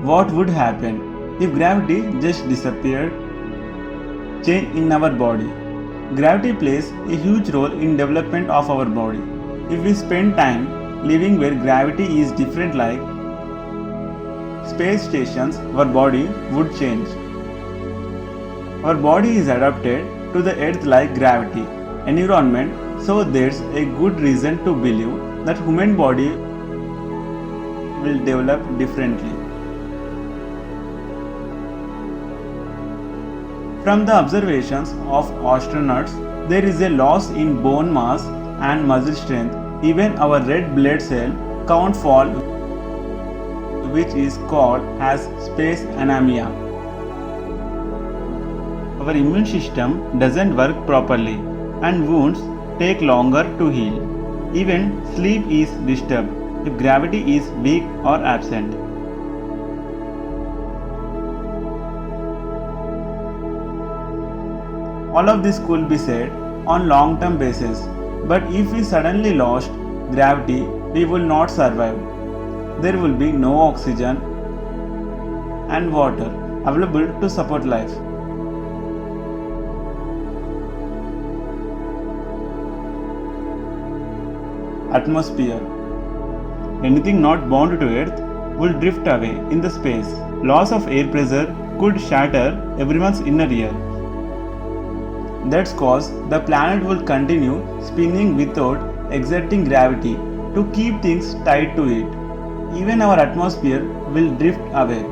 What would happen if gravity just disappeared? Change in our body. Gravity plays a huge role in development of our body. If we spend time living where gravity is different like space stations, our body would change. Our body is adapted to the earth-like gravity environment, so there's a good reason to believe that human body will develop differently. From the observations of astronauts, there is a loss in bone mass and muscle strength. Even our red blood cell count fall, which is called as space anemia. Our immune system doesn't work properly and wounds take longer to heal. Even sleep is disturbed if gravity is weak or absent. All of this could be said on long-term basis, but if we suddenly lost gravity, we will not survive. There will be no oxygen and water available to support life. Atmosphere. Anything not bound to Earth will drift away in the space. Loss of air pressure could shatter everyone's inner ear. That's cause the planet will continue spinning without exerting gravity to keep things tied to it. Even our atmosphere will drift away.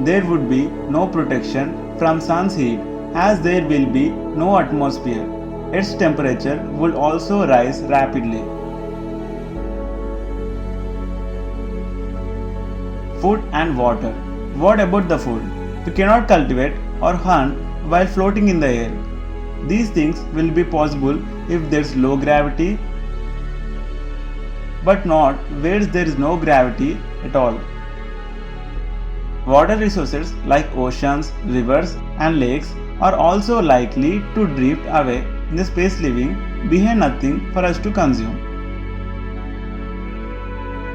There would be no protection from sun's heat as there will be no atmosphere. Its temperature will also rise rapidly. Food and water. What about the food? We cannot cultivate or hunt while floating in the air. These things will be possible if there is low gravity, but not where there is no gravity at all. Water resources like oceans, rivers, and lakes are also likely to drift away in the space, leaving behind nothing for us to consume.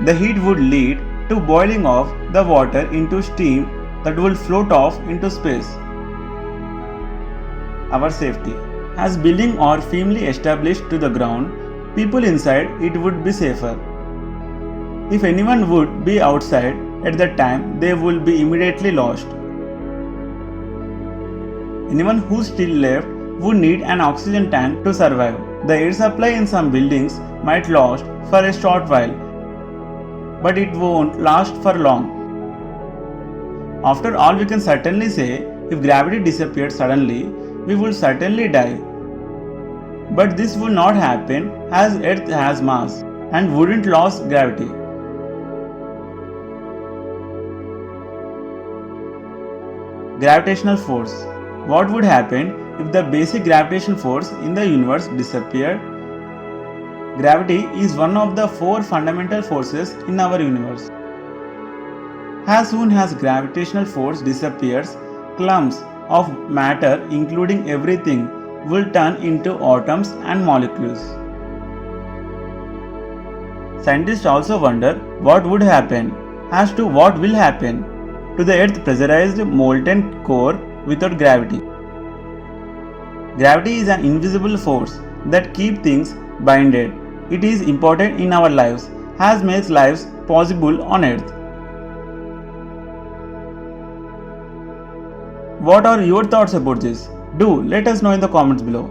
The heat would lead to boiling of the water into steam that will float off into space. Our safety. As building are firmly established to the ground, people inside it would be safer. If anyone would be outside at that time, they will be immediately lost. Anyone who still left would need an oxygen tank to survive. The air supply in some buildings might last for a short while, but it won't last for long. After all, we can certainly say if gravity disappeared suddenly, we would certainly die. But this would not happen as Earth has mass and wouldn't lose gravity. Gravitational force. What would happen if the basic gravitational force in the universe disappeared? Gravity is one of the 4 fundamental forces in our universe. As soon as gravitational force disappears, clumps of matter, including everything, will turn into atoms and molecules. Scientists also wonder what would happen as to what will happen to the Earth's pressurized molten core without gravity. Gravity is an invisible force that keeps things binded. It is important in our lives as makes lives possible on Earth. What are your thoughts about this? Do let us know in the comments below.